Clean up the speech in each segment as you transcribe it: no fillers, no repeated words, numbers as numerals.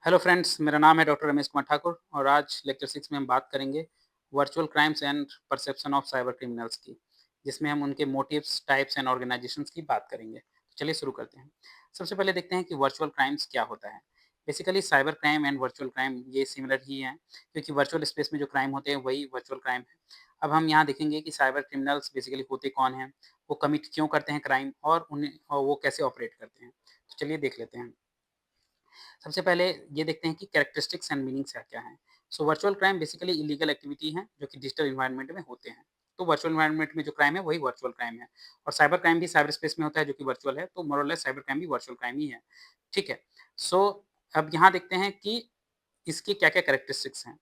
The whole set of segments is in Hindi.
हेलो फ्रेंड्स, मेरा नाम है डॉक्टर रमेश कुमार ठाकुर और आज लेक्चर 6 में हम बात करेंगे virtual crimes and perception of cyber criminals की, जिसमें हम उनके मोटिव्स, टाइप्स एंड ऑर्गेनाइजेशंस की बात करेंगे। तो चलिए शुरू करते हैं। सबसे पहले देखते हैं कि वर्चुअल क्राइम्स क्या होता है। Basically cyber crime and virtual crime ये सिमिलर ही हैं, क्योंकि वर्चुअल स्पेस में जो क्राइम होते हैं वही वर्चुअल क्राइम है। अब हम यहाँ देखेंगे कि साइबर क्रिमिनल्स बेसिकली होते कौन हैं, वो कमिट क्यों करते हैं क्राइम और वो कैसे ऑपरेट करते हैं। तो चलिए देख लेते हैं। सबसे पहले ये देखते हैं कि कैरेक्टरिस्टिक्स एंड मीनिंग्स क्या-क्या हैं। So virtual crime basically illegal activity हैं जो कि डिजिटल एनवायरनमेंट में होते हैं। तो वर्चुअल एनवायरनमेंट में जो क्राइम है वही वर्चुअल क्राइम है और साइबर क्राइम भी साइबर स्पेस में होता है जो कि वर्चुअल है, तो मोर और लेस साइबर क्राइम भी वर्चुअल क्राइम ही है। ठीक है? सो अब यहाँ देखते हैं कि इसकी क्या-क्या कैरेक्टरिस्टिक्स हैं।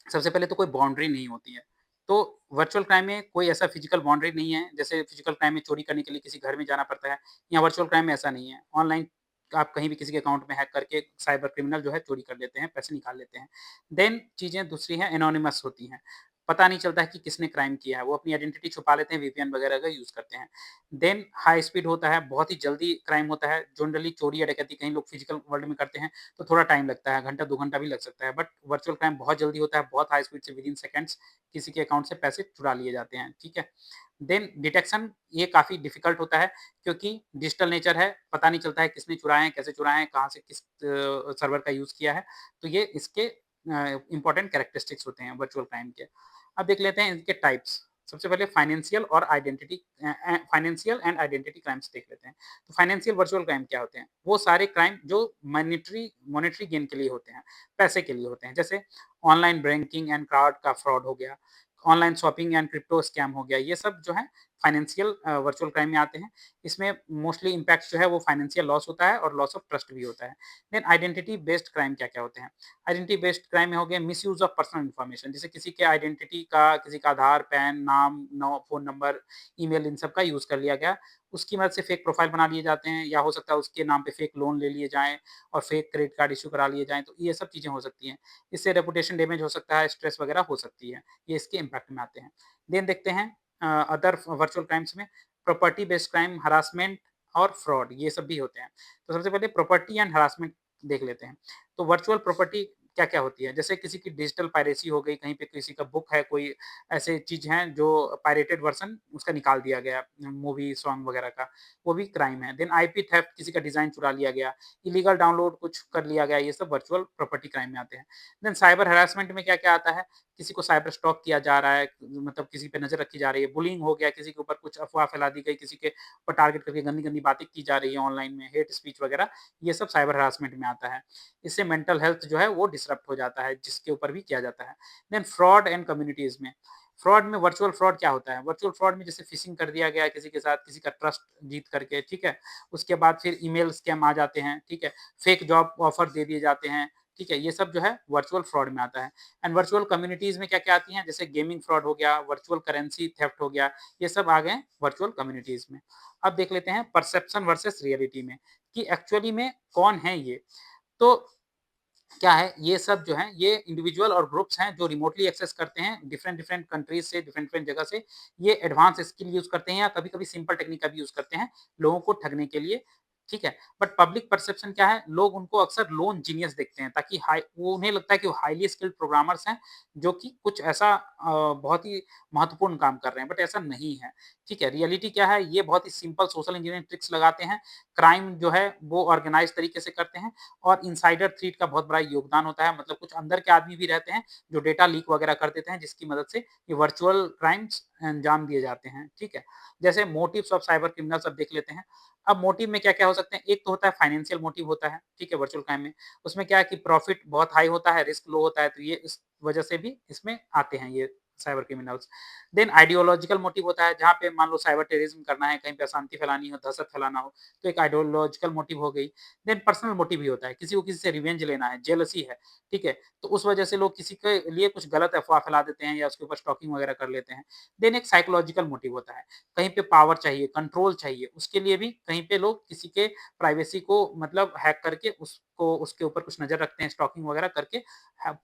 सबसे पहले तो कोई बाउंड्री नहीं होती है। तो वर्चुअल क्राइम में कोई ऐसा फिजिकल बाउंड्री नहीं है, जैसे फिजिकल क्राइम में चोरी करने के लिए किसी घर में जाना पड़ता है, यहाँ वर्चुअल क्राइम में ऐसा नहीं है। ऑनलाइन आप कहीं भी किसी के अकाउंट में हैक करके साइबर क्रिमिनल जो है चोरी कर लेते हैं, पैसे निकाल लेते हैं। देन चीज़ें दूसरी हैं एनोनिमस होती हैं। पता नहीं चलता है कि किसने क्राइम किया है, वो अपनी आइडेंटिटी छुपा लेते हैं, वीपीएन वगैरह का यूज़ करते हैं। देन हाई स्पीड होता है, बहुत ही जल्दी क्राइम होता है। जनरली चोरी या डकैती कहीं लोग फिजिकल वर्ल्ड में करते हैं, तो थोड़ा टाइम लगता है, घंटा 2 घंटा भी लग सकता है। बट वर्चुअल क्राइम बहुत जल्दी होता है, बहुत हाई स्पीड से विदिन सेकंड्स किसी के अकाउंट से पैसे चुरा लिए जाते हैं, ठीक है? देन डिटेक्शन ये काफ़ी डिफ़िकल्ट होता है क्योंकि डिजिटल नेचर है, पता नहीं चलता है किसने चुराए हैं, कैसे चुराए हैं, कहाँ से किस सर्वर का यूज़ किया है। तो ये इसके इम्पोर्टेंट कैरेक्टरिस्टिक्स होते हैं वर्चुअल क्राइम के। अब देख लेते हैं इनके टाइप्स। सबसे पहले फाइनेंशियल एंड आइडेंटिटी क्राइम्स देख लेते हैं। तो फाइनेंशियल वर्चुअल क्राइम क्या होते हैं? वो सारे क्राइम जो मॉनेटरी गेन के लिए होते हैं, पैसे के लिए होते हैं। जैसे ऑनलाइन बैंकिंग एंड कार्ड का फ्रॉड हो गया, online shopping and crypto scam हो गया, ये सब जो है फाइनेंशियल वर्चुअल क्राइम में आते हैं। इसमें मोस्टली इम्पैक्ट जो है वो फाइनेंशियल लॉस होता है और लॉस ऑफ ट्रस्ट भी होता है। देन आइडेंटिटी बेस्ड क्राइम क्या-क्या होते हैं? आइडेंटिटी बेस्ड क्राइम में हो गया मिसयूज़ ऑफ पर्सनल इन्फॉर्मेशन, जैसे किसी के आइडेंटिटी का, किसी का आधार, पैन, नाम, फ़ोन नंबर, ईमेल इन सब का यूज़ कर लिया गया। उसकी मदद से फेक प्रोफाइल बना लिए जाते हैं या हो सकता है उसके नाम पे फेक लोन ले लिए जाएँ और फेक क्रेडिट कार्ड इश्यू करा लिए जाएँ, तो ये सब चीज़ें हो सकती हैं। इससे रेपुटेशन डैमेज हो सकता है, स्ट्रेस वगैरह हो सकती है। ये इसके इम्पैक्ट में आते हैं। देन देखते हैं अदर वर्चुअल क्राइम्स में प्रॉपर्टी बेस्ड क्राइम, हरासमेंट और फ्रॉड, ये सब भी होते हैं। तो सबसे पहले प्रॉपर्टी एंड हरासमेंट देख लेते हैं। तो वर्चुअल प्रॉपर्टी क्या-क्या होती है? जैसे किसी की डिजिटल पायरेसी हो गई, कहीं पे किसी का बुक है, कोई ऐसे चीज़ हैं जो पायरेटेड वर्ज़न उसका निकाल दिया गया, मूवी, सॉन्ग वगैरह का, वो भी क्राइम है। देन आईपी थेफ्ट, किसी का डिज़ाइन चुरा लिया गया, इल्लीगल डाउनलोड कुछ कर लिया गया, ये सब वर्चुअल प्रॉपर्टी क्राइम में आते हैं। देन साइबर हैरेसमेंट में क्या-क्या आता है? किसी को साइबर स्टॉक किया जा रहा है, मतलब किसी पे नज़र रखी जा रही है, बुलिंग हो गया, किसी के ऊपर कुछ अफ़वाह फैला दी गई, किसी के ऊपर टारगेट करके गंदी-गंदी बातें की जा रही है ऑनलाइन में, हेट स्पीच वगैरह, ये सब साइबर हैरेसमेंट में आता है। इससे मेंटल हेल्थ जो है वो डिसरप्ट हो जाता है, जिसके ऊपर भी किया जाता है। देन फ्रॉड एंड कम्युनिटीज़ में, फ्रॉड में वर्चुअल फ्रॉड क्या होता है? वर्चुअल फ्रॉड में जैसे फिशिंग कर दिया गया किसी के साथ, किसी का ट्रस्ट जीत करके, ठीक है? उसके बाद फिर ईमेल स्कैम आ जाते हैं, ठीक है? फेक जॉब ऑफर दे दिए जाते हैं, ठीक है? ये सब जो है वर्चुअल फ्रॉड में आता है। एंड वर्चुअल कम्युनिटीज़ में क्या-क्या आती हैं? जैसे गेमिंग फ्रॉड हो गया, वर्चुअल करेंसी थेफ्ट हो गया, ये सब आ गए हैं वर्चुअल कम्युनिटीज़ में। अब देख लेते हैं परसेप्शन वर्सेस रियलिटी में, कि एक्चुअली में कौन है ये? तो क्या है, ये सब जो है ये इंडिविजुअल और ग्रुप्स हैं जो रिमोटली एक्सेस करते हैं डिफरेंट डिफरेंट से, डिफरेंट जगह से। ये एडवांस स्किल यूज़ करते हैं या कभी-कभी सिंपल टेक्निक का भी यूज़ करते हैं लोगों को ठगने के लिए, ठीक है? बट पब्लिक परसेप्शन क्या है, लोग उनको अक्सर लोन जीनियस देखते हैं, ताकि हाई वो उन्हें लगता है कि वो हाइली स्किल्ड प्रोग्रामर्स हैं जो कि कुछ ऐसा बहुत ही महत्वपूर्ण काम कर रहे हैं, बट ऐसा नहीं है, ठीक है? रियलिटी क्या है, ये बहुत ही सिंपल सोशल इंजीनियरिंग ट्रिक्स लगाते हैं। क्राइम जो है वो ऑर्गेनाइज़ तरीके से करते हैं और इनसाइडर थ्रेट का बहुत बड़ा योगदान होता है, मतलब कुछ अंदर के आदमी भी रहते हैं जो डेटा लीक वगैरह कर देते हैं, जिसकी मदद से ये वर्चुअल क्राइम्स अंजाम दिए जाते हैं, ठीक है? जैसे मोटिव्स ऑफ साइबर क्रिमिनल्स अब देख लेते हैं। अब मोटिव में क्या-क्या हो सकते हैं? एक तो होता है फाइनेंशियल मोटिव होता है, ठीक है? वर्चुअल क्राइम में। उसमें क्या है कि प्रॉफिट बहुत हाई होता है, रिस्क लो होता है, तो ये इस वजह से भी इसमें आते हैं ये cyber criminals. Then ideological motive होता है, जहाँ पे मान लो साइबर टेररिज़्म करना है, कहीं पे अशांति फैलानी हो, दहशत फैलाना हो, तो एक आइडियोलॉजिकल मोटिव हो गई। देन पर्सनल मोटिव भी होता है, किसी को किसी से रिवेंज लेना है, जेलसी है, ठीक है? तो उस वजह से लोग किसी के लिए कुछ गलत अफ़वाह फैला देते हैं या उसके ऊपर स्टॉकिंग वगैरह कर लेते हैं। देन एक साइकोलॉजिकल मोटिव होता है, कहीं पे पावर चाहिए, कंट्रोल चाहिए, उसके लिए भी कहीं पे लोग किसी के प्राइवेसी को मतलब हैक करके उसको उसके ऊपर कुछ नज़र रखते हैं, स्टॉकिंग वगैरह करके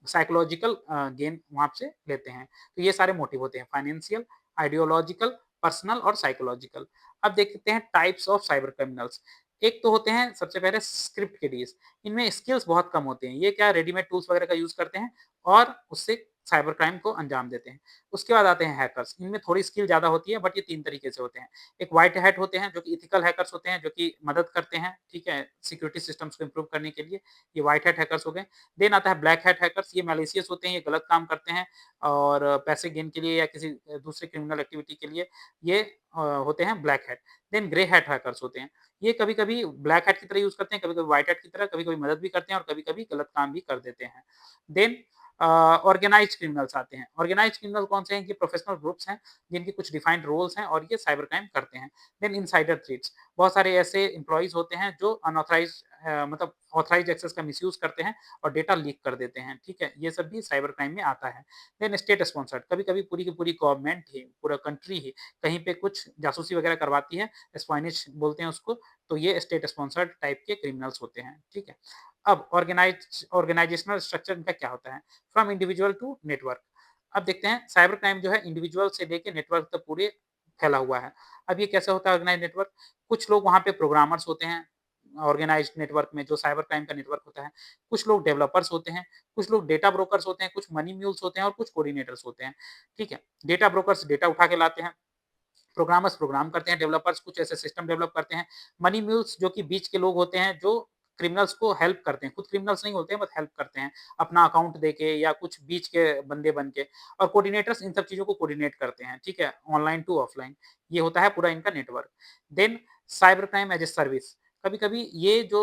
साइकोलॉजिकल गेन वहाँ से लेते हैं। तो ये सारे मोटिव होते हैं फाइनेंशियल, आइडियोलॉजिकल, पर्सनल और साइकोलॉजिकल। अब देखते हैं टाइप्स ऑफ साइबर क्रिमिनल्स। एक तो होते हैं सबसे पहले स्क्रिप्ट किडीज़, इनमें स्किल्स बहुत कम होते हैं। ये क्या रेडीमेड टूल्स वगैरह का यूज़ करते हैं और उससे साइबर क्राइम को अंजाम देते हैं। उसके बाद आते हैं हैकर्स, इनमें थोड़ी स्किल ज़्यादा होती है बट ये 3 तरीके से होते हैं। एक व्हाइट हैट होते हैं जो कि एथिकल हैकर्स होते हैं जो कि मदद करते हैं, ठीक है? सिक्योरिटी सिस्टम्स को इम्प्रूव करने के लिए, ये व्हाइट हैट हैकर्स हो गए। देन आता है ब्लैक हैट हैकर्स, ये मैलिशियस होते हैं, ये गलत काम करते हैं और पैसे गेन के लिए या किसी दूसरे क्रिमिनल एक्टिविटी के लिए ये होते हैं black hat. Then grey hat hackers होते हैं, ये कभी-कभी ब्लैक हैट की तरह यूज़ करते हैं, कभी-कभी व्हाइट हैट की तरह, कभी-कभी मदद भी करते हैं और कभी-कभी गलत काम भी कर देते हैं। देन ऑर्गेनाइज़्ड क्रिमिनल्स आते हैं। ऑर्गेनाइज़्ड क्रिमिनल कौन से हैं कि प्रोफेशनल ग्रुप्स हैं, जिनके कुछ डिफाइंड रोल्स हैं और ये साइबर क्राइम करते हैं। देन इनसाइडर थ्रेट्स, बहुत सारे ऐसे एम्प्लॉइज़ होते हैं जो अनऑथराइज़्ड मतलब ऑथराइज़्ड एक्सेस का मिसयूज़ करते हैं और डेटा लीक कर देते हैं, ठीक है? ये सब भी साइबर क्राइम में आता है। देन स्टेट स्पॉन्सर्ड, कभी-कभी पूरी की पूरी गवर्नमेंट ही, पूरा कंट्री ही कहीं पे कुछ जासूसी वगैरह करवाती है, स्पायनिश बोलते हैं उसको, तो ये स्टेट स्पॉन्सर्ड टाइप के क्रिमिनल्स होते हैं, ठीक है? अब ऑर्गेनाइजेशनल स्ट्रक्चर इनका क्या होता है? From individual to network. अब देखते हैं साइबर क्राइम जो है इंडिविजुअल से लेके नेटवर्क तक पूरे फैला हुआ है। अब ये कैसे होता है ऑर्गेनाइज्ड नेटवर्क? कुछ लोग वहाँ पे प्रोग्रामर्स होते हैं, ऑर्गेनाइज्ड नेटवर्क में जो साइबर क्राइम का नेटवर्क होता है। कुछ लोग डेवलपर्स होते हैं, कुछ लोग डेटा ब्रोकर्स होते हैं, कुछ मनी म्यूल्स होते हैं और कुछ कोऑर्डिनेटर्स होते हैं, ठीक है? डेटा ब्रोकर्स डेटा उठा के लाते हैं, प्रोग्रामर्स प्रोग्राम करते हैं, डेवलपर्स कुछ ऐसे सिस्टम डेवलप करते हैं, मनी म्यूल्स जो कि बीच के लोग होते हैं जो क्रिमिनल्स को हेल्प करते हैं, खुद क्रिमिनल्स नहीं होते हैं बट हेल्प करते हैं, अपना अकाउंट देके या कुछ बीच के बंदे बन के और कोऑर्डिनेटर्स इन सब चीज़ों को कोऑर्डिनेट करते हैं, ठीक है? ऑनलाइन टू ऑफलाइन, ये होता है पूरा इनका network. Then cyber crime as a service, कभी-कभी ये जो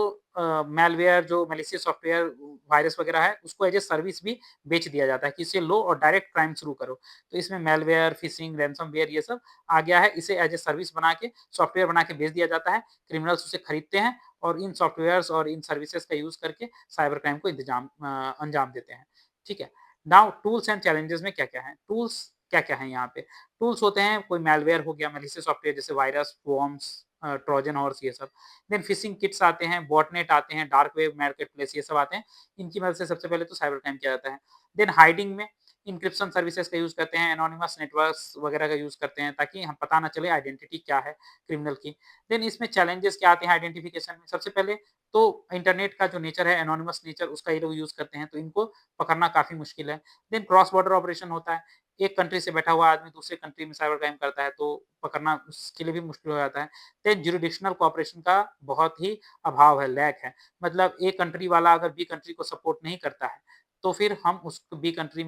मैलवेयर जो मैलिशियस सॉफ्टवेयर वायरस वगैरह है, उसको एज़ अ सर्विस भी बेच दिया जाता है कि इसे लो और डायरेक्ट क्राइम शुरू करो। तो इसमें मैलवेयर, फिशिंग, रैनसमवेयर ये सब आ गया है, इसे एज़ अ सर्विस बना के सॉफ्टवेयर बना के बेच दिया जाता है, क्रिमिनल्स उसे खरीदते हैं और इन सॉफ्टवेयर्स और इन सर्विसेज़ का यूज़ करके साइबर क्राइम को अंजाम देते हैं, ठीक है? नाउ टूल्स एंड चैलेंजेज़ में क्या-क्या हैं? टूल्स क्या-क्या हैं यहाँ पे? टूल्स होते हैं कोई मैलवेयर हो गया, मैलिशियस सॉफ्टवेयर जैसे वायरस, वॉर्म्स ट्रोजन हॉर्स ये सब। देन फिशिंग किट्स आते हैं, बॉटनेट आते हैं, डार्क वेब मार्केट प्लेस ये सब आते हैं। इनकी मदद से सबसे पहले तो साइबर क्राइम किया जाता है। देन हाइडिंग में एन्क्रिप्शन सर्विसेज़ का यूज़ करते हैं, एनोनिमस नेटवर्क्स वगैरह का यूज़ करते हैं ताकि हम पता ना चले आइडेंटिटी क्या है क्रिमिनल की। देन इसमें चैलेंजेज़ क्या आते हैं आइडेंटिफिकेशन में? सबसे पहले तो इंटरनेट का जो नेचर है एनोनिमस नेचर उसका ये लोग यूज़ करते हैं, तो इनको पकड़ना काफ़ी मुश्किल है। देन क्रॉस बॉर्डर ऑपरेशन होता है। एक कंट्री से बैठा हुआ आदमी दूसरे कंट्री में साइबर क्राइम करता है, तो पकड़ना उसके लिए भी मुश्किल हो जाता है। देन ज्यूरिडिक्शनल कोऑपरेशन का बहुत ही अभाव है, लैक है। मतलब ए कंट्री वाला अगर बी कंट्री को सपोर्ट नहीं करता है, तो फिर हम उस बी कंट्री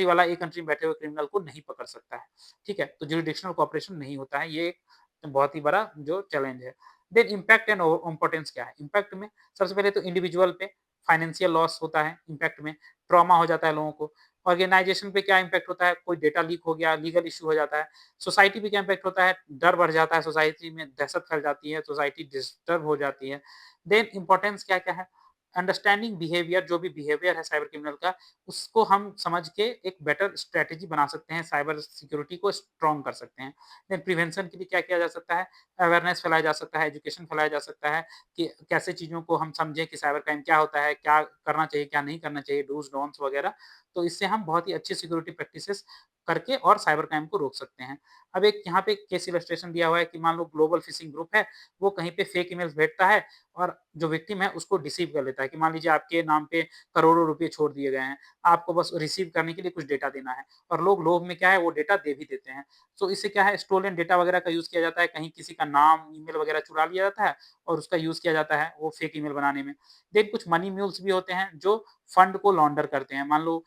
वाला ए कंट्री में बैठे हुए क्रिमिनल को नहीं पकड़ सकता है, ठीक है? तो ज्यूरिडिक्शनल कोऑपरेशन नहीं होता है, ये एक बहुत ही बड़ा जो चैलेंज है। देन इम्पैक्ट एंड इम्पोर्टेंस क्या है? इम्पैक्ट में सबसे पहले तो इंडिविजुअल पे फाइनेंशियल लॉस होता है इम्पैक्ट में, ट्रॉमा हो जाता है लोगों को। ऑर्गेनाइजेशन पे क्या इम्पैक्ट होता है? कोई डेटा लीक हो गया, लीगल इश्यू हो जाता है। सोसाइटी पे क्या इम्पैक्ट होता है? डर बढ़ जाता है, सोसाइटी में दहशत फैल जाती है, सोसाइटी डिस्टर्ब हो जाती है। देन इम्पोर्टेंस क्या-क्या है? अंडरस्टैंडिंग बिहेवियर जो भी बिहेवियर है साइबर क्रिमिनल का, उसको हम समझ के एक बेटर स्ट्रैटेजी बना सकते हैं, साइबर सिक्योरिटी को स्ट्रॉन्ग कर सकते हैं। देन प्रिवेंशन के लिए क्या किया जा सकता है? अवेयरनेस फैलाया जा सकता है, एजुकेशन फैलाया जा सकता है कि कैसे चीज़ों को हम समझें कि साइबर क्राइम क्या होता है, क्या करना चाहिए, क्या नहीं करना चाहिए, डूज़ डोंट्स वगैरह। तो इससे हम बहुत ही अच्छी सिक्योरिटी प्रैक्टिसेस करके और साइबर क्राइम को रोक सकते हैं। अब एक यहाँ पे केस इलस्ट्रेशन दिया हुआ है कि मान लो ग्लोबल फिशिंग ग्रुप है, वो कहीं पे फेक ईमेल्स भेजता है और जो विक्टिम है उसको डिसीव कर लेता है कि मान लीजिए आपके नाम पे करोड़ों रुपए छोड़ दिए गए हैं, आपको बस रिसीव करने के लिए कुछ डेटा देना है और लोग लोभ में क्या है वो डेटा दे भी देते हैं। तो इससे क्या है स्टोलन डेटा वगैरह का यूज़ किया जाता है, कहीं किसी का नाम, ईमेल वगैरह चुरा लिया जाता है और उसका यूज़ किया जाता है वो फेक ईमेल बनाने में। देन कुछ मनी म्यूल्स भी होते हैं जो फंड को लॉन्डर करते हैं। मान लो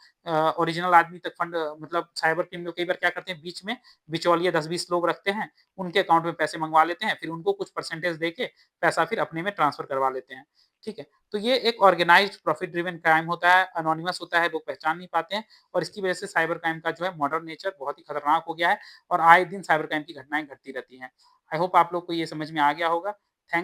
ओरिजिनल आदमी तक फंड मतलब साइबर क्रिमिनल कई बार क्या करते हैं बीच में बिचौलिए 10-20 लोग रखते हैं, उनके अकाउंट में पैसे मंगवा लेते हैं, फिर उनको कुछ परसेंटेज देके पैसा फिर अपने में ट्रांसफ़र करवा लेते हैं, ठीक है? तो ये एक ऑर्गेनाइज़्ड प्रॉफिट ड्रिवन क्राइम होता है, एनोनिमस होता है, लोग पहचान नहीं पाते हैं और इसकी वजह से साइबर क्राइम का जो है मॉडर्न नेचर बहुत ही खतरनाक हो गया है और आए दिन साइबर क्राइम की घटनाएँ घटती रहती हैं। आई होप आप लोग को ये समझ में आ गया होगा। थैंक